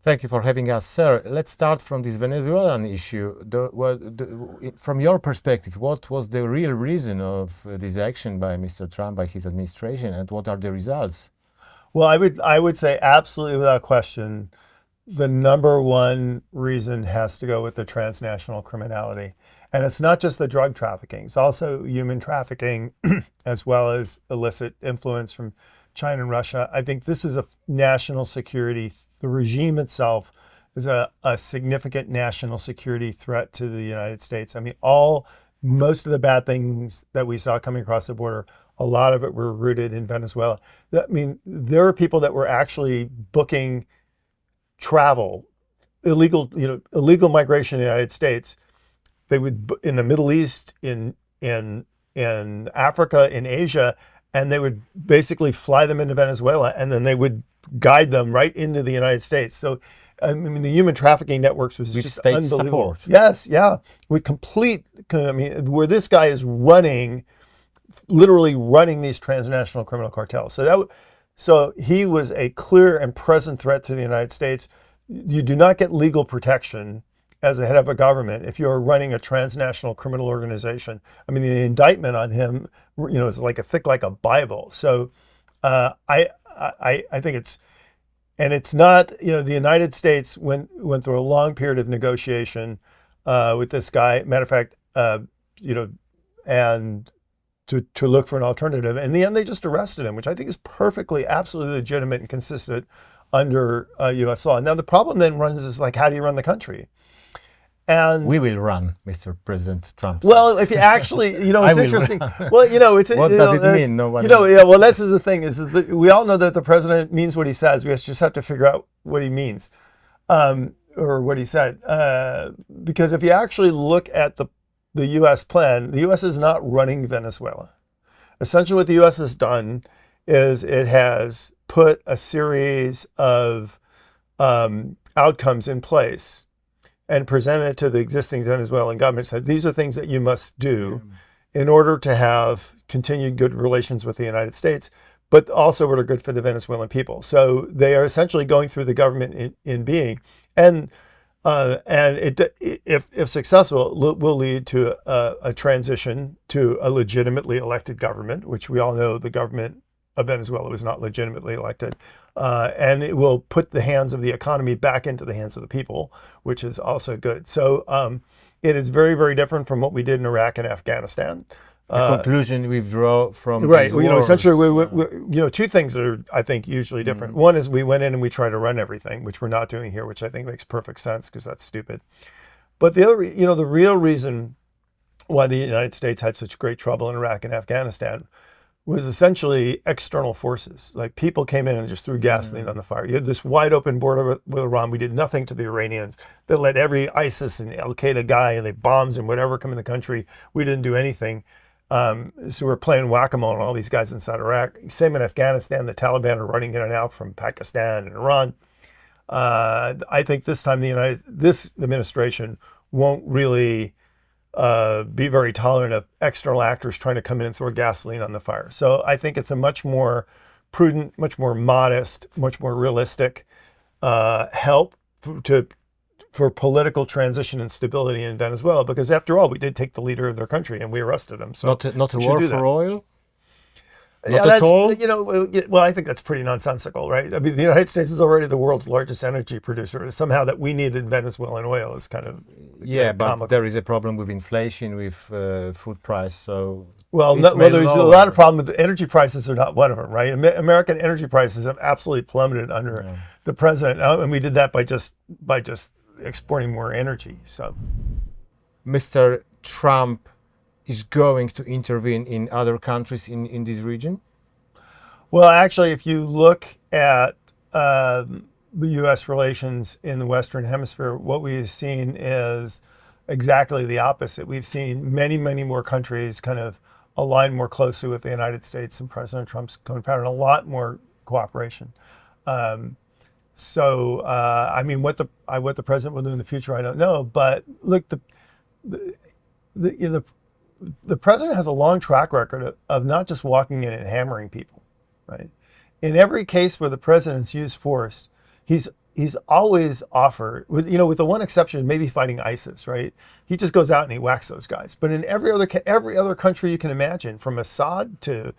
Thank you for having us, sir. Let's start from this Venezuelan issue. From your perspective, what was the real reason of this action by Mr. Trump, by his administration, and what are the results? Well, I would say absolutely without question, the number one reason has to go with the transnational criminality. And it's not just the drug trafficking, it's also human trafficking, as well as illicit influence from China and Russia. I think this is a national security. The regime itself is a significant national security threat to the United States. I mean, most of the bad things that we saw coming across the border, a lot of it were rooted in Venezuela. I mean, there are people that were actually booking travel, illegal migration in the United States. They would in the Middle East, in Africa, in Asia, and they would basically fly them into Venezuela, and then they would guide them right into the United States. So, I mean, the human trafficking networks was just unbelievable. Support. Yes, yeah, where this guy is literally running these transnational criminal cartels. So he was a clear and present threat to the United States. You do not get legal protection as the head of a government if you're running a transnational criminal organization. I mean, the indictment on him, is thick like a Bible. So I think it's not, the United States went through a long period of negotiation with this guy. Matter of fact, and to look for an alternative. In the end, they just arrested him, which I think is perfectly, absolutely legitimate and consistent under U.S. law. Now, the problem then is how do you run the country? And we will run, Mr. President Trump. Well, if you actually, it's interesting. Well, what does it mean? Well, this is the thing is that we all know that the president means what he says. We just have to figure out what he means, or what he said. Because if you actually look at the U.S. plan, the U.S. is not running Venezuela. Essentially, what the U.S. has done is it has put a series of outcomes in place and presented it to the existing Venezuelan government. Said these are things that you must do in order to have continued good relations with the United States, but also what are good for the Venezuelan people. So they are essentially going through the government in being, and if successful, will lead to a transition to a legitimately elected government, which we all know the government of Venezuela was not legitimately elected. And it will put the hands of the economy back into the hands of the people, which is also good. So it is very, very different from what we did in Iraq and Afghanistan. The conclusion we draw from right. Essentially, we two things that are, I think, usually different. One is we went in and we tried to run everything, which we're not doing here, which I think makes perfect sense because that's stupid. But the other, the real reason why the United States had such great trouble in Iraq and Afghanistan was essentially external forces. Like people came in and just threw gasoline on the fire. You had this wide open border with Iran. We did nothing to the Iranians. They let every ISIS and Al Qaeda guy and they bombs and whatever come in the country. We didn't do anything. So we're playing whack-a-mole and all these guys inside Iraq. Same in Afghanistan. The Taliban are running in and out from Pakistan and Iran. I think this time this administration won't really be very tolerant of external actors trying to come in and throw gasoline on the fire. So I think it's a much more prudent, much more modest, much more realistic help for political transition and stability in Venezuela, because after all, we did take the leader of their country and we arrested him. So not a war for oil? Not at all? Well, I think that's pretty nonsensical, right? I mean, the United States is already the world's largest energy producer. Somehow that we needed Venezuelan oil is kind of but comical. There is a problem with inflation, with food price. So there's a lot of problem with the energy prices are not one of them, right? American energy prices have absolutely plummeted under the president, and we did that by just exporting more energy. So, Mr. Trump is going to intervene in other countries in this region? Well, actually, if you look at the U.S. relations in the Western Hemisphere, what we've seen is exactly the opposite. We've seen many, many more countries kind of align more closely with the United States and President Trump's coming power, and a lot more cooperation. I mean, what the president will do in the future, I don't know. But look, the president has a long track record of not just walking in and hammering people, right? In every case where the president's used force, he's he's always offered, with with the one exception, maybe fighting ISIS, right? He just goes out and he whacks those guys. But in every other country you can imagine, from Assad to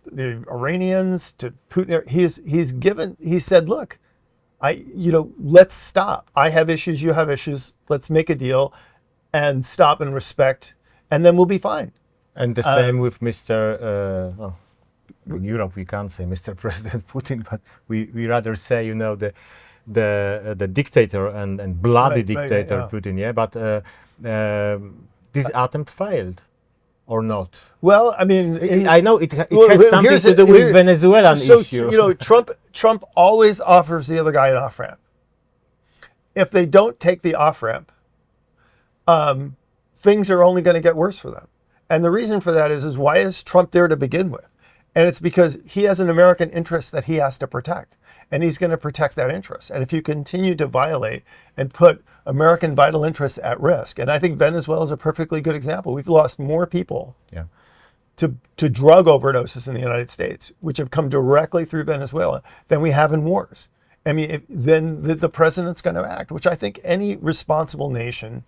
the Iranians to Putin, he said, look, let's stop. I have issues, you have issues. Let's make a deal and stop and respect, and then we'll be fine. And the same with Mr. In Europe, we can't say Mr. President Putin, but we rather say, the dictator and bloody dictator Putin. Yeah, but this attempt failed, or not? Well, I mean, I know it has something to do with Venezuelan issue. Trump always offers the other guy an off ramp. If they don't take the off ramp, things are only going to get worse for them. And the reason for that is why is Trump there to begin with? And it's because he has an American interest that he has to protect. And he's going to protect that interest. And if you continue to violate and put American vital interests at risk, and I think Venezuela is a perfectly good example. We've lost more people to drug overdoses in the United States, which have come directly through Venezuela, than we have in wars. I mean, then the president's going to act, which I think any responsible nation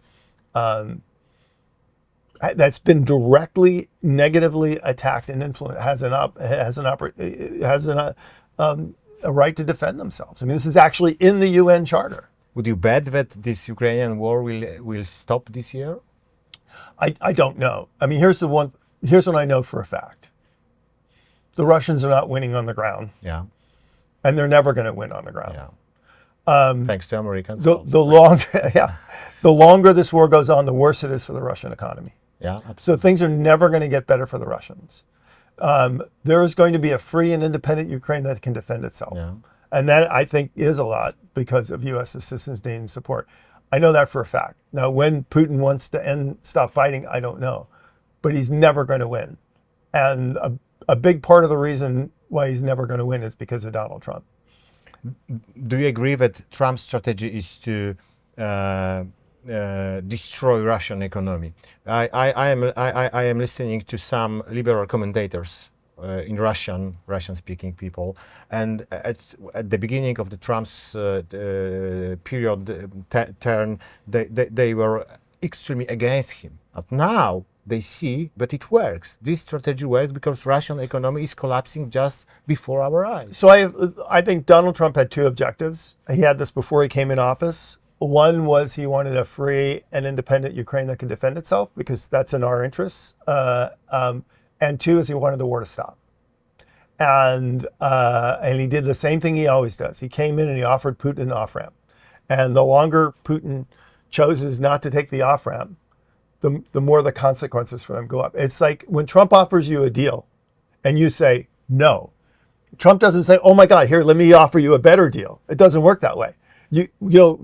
that's been directly negatively attacked and influenced has a right to defend themselves. I mean, this is actually in the UN Charter. Would you bet that this Ukrainian war will stop this year? I don't know. I mean, here's what I know for a fact. The Russians are not winning on the ground. Yeah. And they're never going to win on the ground. Yeah. Thanks to Americans. The longer this war goes on, the worse it is for the Russian economy. Yeah, absolutely. So things are never going to get better for the Russians. There is going to be a free and independent Ukraine that can defend itself. Yeah. And that, I think, is a lot because of U.S. assistance, aid, and support. I know that for a fact. Now, when Putin wants to stop fighting, I don't know. But he's never going to win. And a big part of the reason why he's never going to win is because of Donald Trump. Do you agree that Trump's strategy is to destroy Russian economy? I am listening to some liberal commentators in Russian-speaking people, and at the beginning of the Trump's term, they were extremely against him. But now they see that it works. This strategy works because Russian economy is collapsing just before our eyes. So I think Donald Trump had two objectives. He had this before he came in office. One was he wanted a free and independent Ukraine that could defend itself, because that's in our interests. And two is he wanted the war to stop. And he did the same thing he always does. He came in and he offered Putin an off-ramp. And the longer Putin chooses not to take the off-ramp, the more the consequences for them go up. It's like when Trump offers you a deal and you say no. Trump doesn't say, oh my God, here, let me offer you a better deal. It doesn't work that way.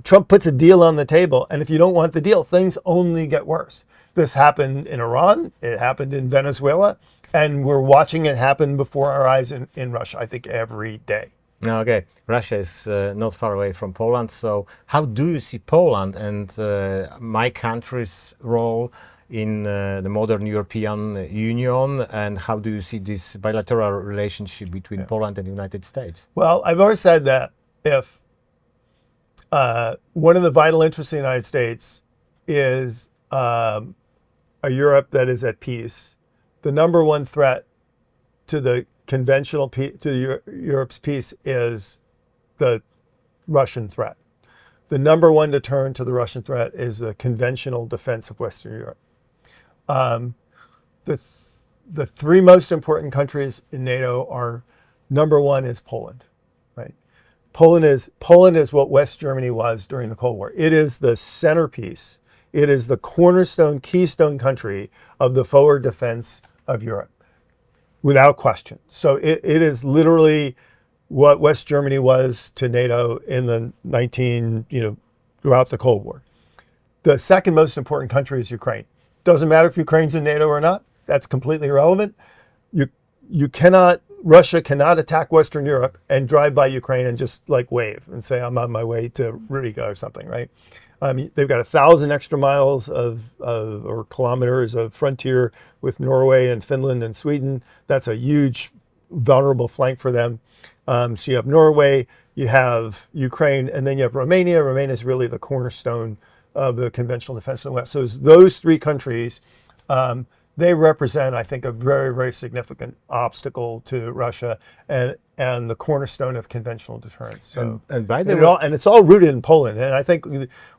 Trump puts a deal on the table, and if you don't want the deal, things only get worse. This happened in Iran, it happened in Venezuela, and we're watching it happen before our eyes in Russia, I think, every day. Okay, Russia is not far away from Poland, so how do you see Poland and my country's role in the modern European Union, and how do you see this bilateral relationship between Poland and the United States? Well, I've always said that if one of the vital interests of the United States is a Europe that is at peace, the number one threat to the Europe's peace is the Russian threat. The number one deterrent to the Russian threat is the conventional defense of Western Europe. The three most important countries in NATO are, number one is Poland, right? Poland is what West Germany was during the Cold War. It is the centerpiece. It is the cornerstone, keystone country of the forward defense of Europe, without question. So it is literally what West Germany was to NATO in the throughout the Cold War. The second most important country is Ukraine. Doesn't matter if Ukraine's in NATO or not. That's completely irrelevant. Russia cannot attack Western Europe and drive by Ukraine and just like wave and say, I'm on my way to Riga or something, right? They've got 1,000 extra miles or kilometers of frontier with Norway and Finland and Sweden. That's a huge vulnerable flank for them. So you have Norway, you have Ukraine, and then you have Romania. Romania is really the cornerstone of the conventional defense in the West. So it's those three countries, they represent, I think, a very, very significant obstacle to Russia and the cornerstone of conventional deterrence. So, and by the way, and it's all rooted in Poland. And I think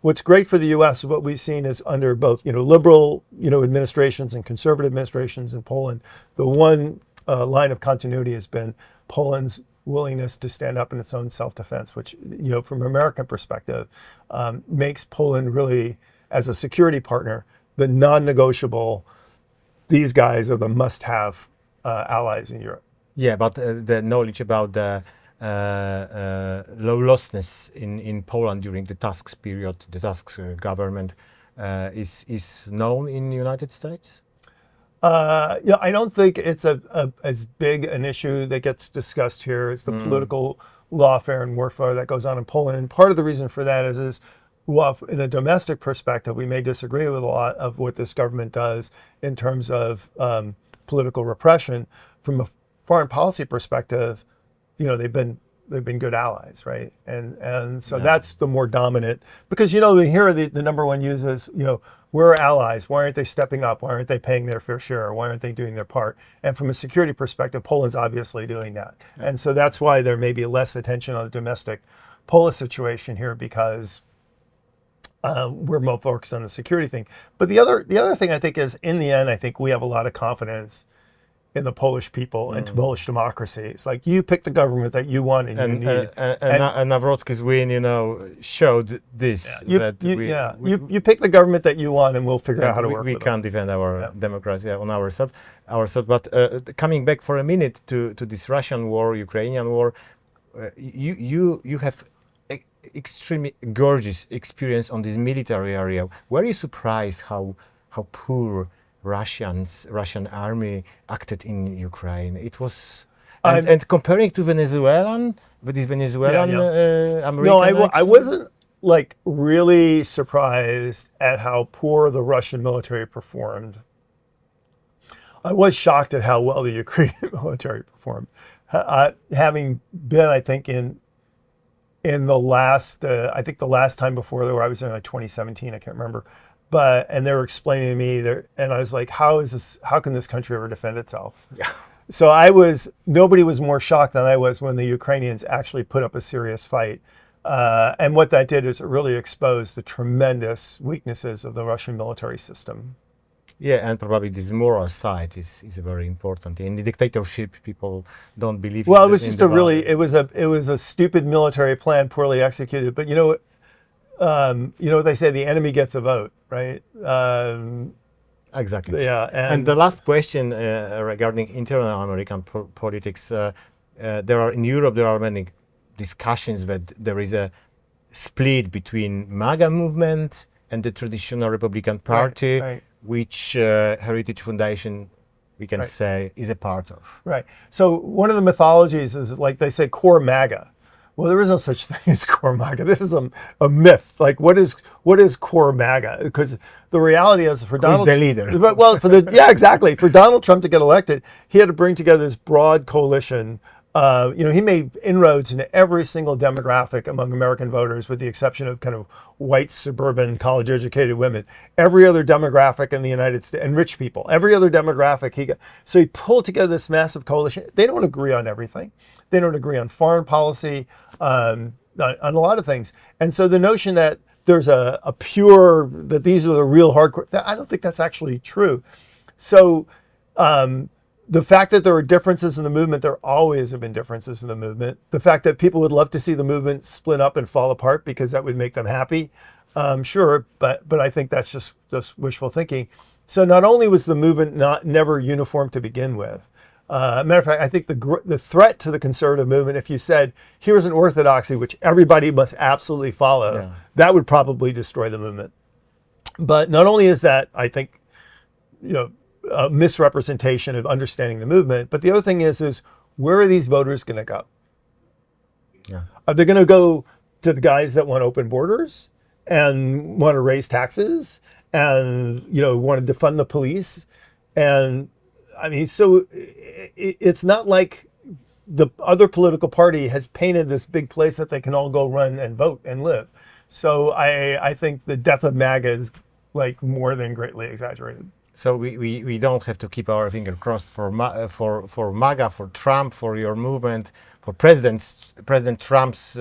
what's great for the U.S. what we've seen is under both, liberal, administrations and conservative administrations in Poland, the one line of continuity has been Poland's willingness to stand up in its own self-defense, which, from an American perspective, makes Poland really, as a security partner, the non-negotiable. These guys are the must-have allies in Europe. Yeah, but the knowledge about the lawlessness in Poland during the Tusk period, the Tusk government, is known in the United States? I don't think it's as big an issue that gets discussed here as the political lawfare and warfare that goes on in Poland. And part of the reason for that is well, in a domestic perspective, we may disagree with a lot of what this government does in terms of political repression. From a foreign policy perspective, they've been good allies, right? And so that's the more dominant, because here the number one use is we're allies. Why aren't they stepping up? Why aren't they paying their fair share? Why aren't they doing their part? And from a security perspective, Poland's obviously doing that, and so that's why there may be less attention on the domestic Polish situation here, because we're more focused on the security thing. But the other thing I think is, in the end, I think we have a lot of confidence in the Polish people and Polish democracy. It's like, you pick the government that you want and you need. And Nawrocki's win, showed this. You pick the government that you want, and we'll figure out how to work with it. We can't defend our democracy on ourselves. But coming back for a minute to this Russian war, Ukrainian war, you have extremely gorgeous experience on this military area. Were you surprised how poor Russian army acted in Ukraine? It was, and comparing to Venezuelan American. No, I wasn't really surprised at how poor the Russian military performed. I was shocked at how well the Ukrainian military performed. Having been, I think, in the last, I think the last time before there, I was in 2017, I can't remember, and they were explaining to me and I was like, how can this country ever defend itself? Yeah. So nobody was more shocked than I was when the Ukrainians actually put up a serious fight. And what that did is it really exposed the tremendous weaknesses of the Russian military system. Yeah, and probably this moral side is very important. In the dictatorship, people don't believe. Well, it was just it was a stupid military plan, poorly executed. But what they say: the enemy gets a vote, right? Exactly. Yeah. And the last question regarding internal American politics, in Europe there are many discussions that there is a split between MAGA movement and the traditional Republican Party. Right. Which Heritage Foundation, we can say, is a part of. Right. So one of the mythologies is, like they say, core MAGA. Well, there is no such thing as core MAGA. This is a myth. Like, what is core MAGA? Because the reality is, for Donald, the leader. Well, exactly. For Donald Trump to get elected, he had to bring together this broad coalition. He made inroads into every single demographic among American voters, with the exception of kind of white, suburban, college-educated women. Every other demographic in the United States, and rich people, every other demographic so he pulled together this massive coalition. They don't agree on everything. They don't agree on foreign policy, on a lot of things. And so the notion that there's that these are the real hardcore, I don't think that's actually true. So, the fact that there are differences in the movement, there always have been differences in the movement. The fact that people would love to see the movement split up and fall apart because that would make them happy, sure, but I think that's just wishful thinking. So not only was the movement never uniform to begin with, matter of fact, I think the threat to the conservative movement, if you said, here's an orthodoxy which everybody must absolutely follow, that would probably destroy the movement. But not only is that, I think, a misrepresentation of understanding the movement, but the other thing is where are these voters going to go? Yeah. Are they going to go to the guys that want open borders and want to raise taxes and want to defund the police? And I mean, so it's not like the other political party has painted this big place that they can all go run and vote and live. So I think the death of MAGA is like more than greatly exaggerated. So we don't have to keep our finger crossed for MAGA, for Trump, for your movement, for President Trump's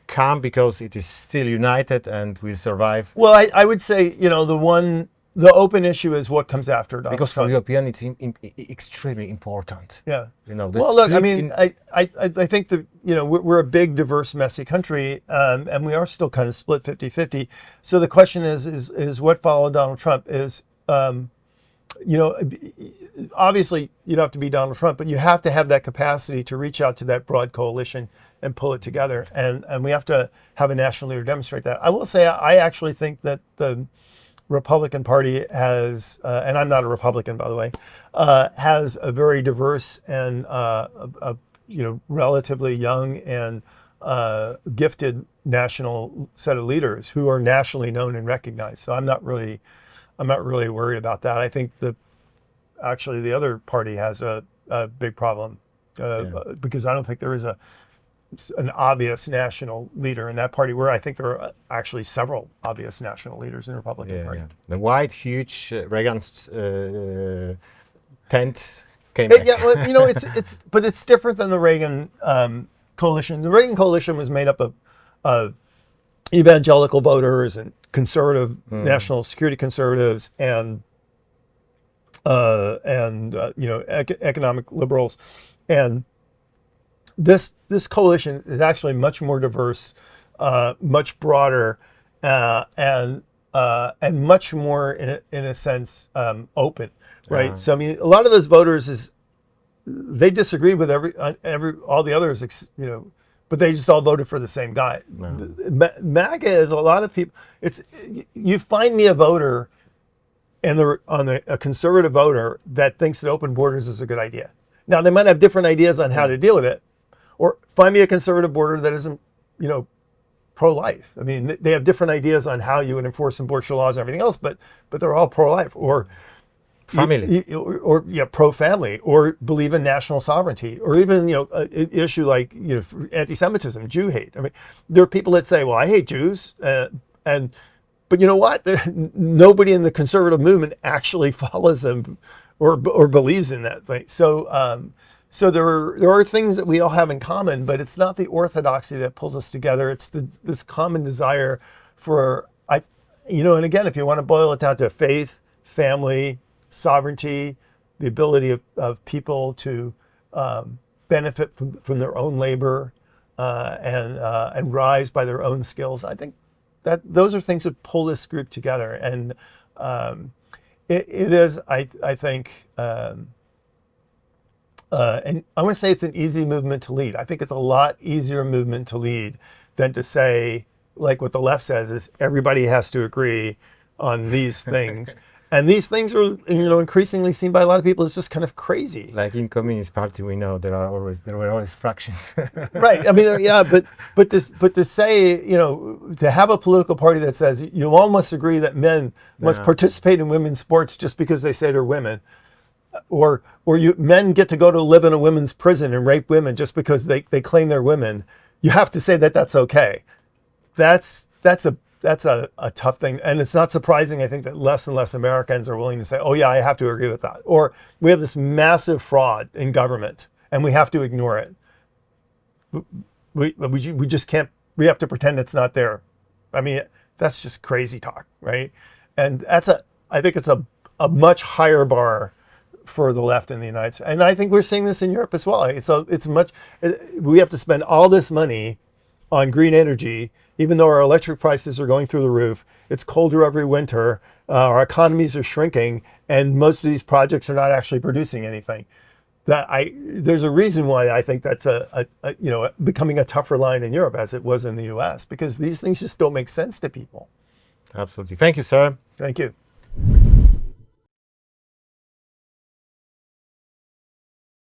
camp, because it is still united and will survive. Well, I would say, the open issue is what comes after Donald Because Trump. for European, it's extremely important. Yeah. The Well, look, I split mean, I think that, we're a big, diverse, messy country, and we are still kind of split 50-50. So the question is what followed Donald Trump is, obviously you don't have to be Donald Trump, but you have to have that capacity to reach out to that broad coalition and pull it together. And we have to have a national leader demonstrate that. I will say, I actually think that the Republican Party has, and I'm not a Republican, by the way, has a very diverse and relatively young and gifted national set of leaders who are nationally known and recognized. So I'm not really worried about that. I think actually the other party has a big problem because I don't think there is an obvious national leader in that party, where I think there are actually several obvious national leaders in the Republican Party. Yeah. The white, huge Reagan's tent came back. Yeah, well, but it's different than the Reagan coalition. The Reagan coalition was made up of evangelical voters and conservative national security conservatives and economic liberals, and this coalition is actually much more diverse, much broader, and much more in a sense open, right? So I mean, a lot of those voters they disagree with all the others, but they just all voted for the same guy. No. MAGA is a lot of people. You find me a voter, a conservative voter that thinks that open borders is a good idea. Now they might have different ideas on how to deal with it. Or find me a conservative border that isn't, pro-life. I mean, they have different ideas on how you would enforce abortion laws and everything else, but they're all pro-life or family, or pro-family, or believe in national sovereignty, or even an issue like anti-Semitism, Jew hate. I mean, there are people that say, well, I hate Jews, but you know what? Nobody in the conservative movement actually follows them or believes in that thing. So there are things that we all have in common, but it's not the orthodoxy that pulls us together. It's this common desire for, and again, if you want to boil it down to faith, family, sovereignty, the ability of people to benefit from their own labor and rise by their own skills. I think that those are things that pull this group together, and it is, I think. And I want to say it's an easy movement to lead. I think it's a lot easier movement to lead than to say, like what the left says, is everybody has to agree on these things. And these things are, increasingly seen by a lot of people as just kind of crazy. Like in Communist Party, we know there were always fractions. Right. I mean, yeah, but to say, to have a political party that says you all must agree that men must participate in women's sports just because they say they're women. Or men get to go to live in a women's prison and rape women just because they claim they're women. You have to say that that's okay. That's a tough thing, and it's not surprising. I think that less and less Americans are willing to say, "Oh yeah, I have to agree with that." Or we have this massive fraud in government, and we have to ignore it. We just can't. We have to pretend it's not there. I mean, that's just crazy talk, right? And I think it's a much higher bar for the left in the United States. And I think we're seeing this in Europe as well. We have to spend all this money on green energy, even though our electric prices are going through the roof. It's colder every winter. Our economies are shrinking, and most of these projects are not actually producing anything. There's a reason why I think that's becoming a tougher line in Europe as it was in the US, because these things just don't make sense to people. Absolutely. Thank you, sir. Thank you.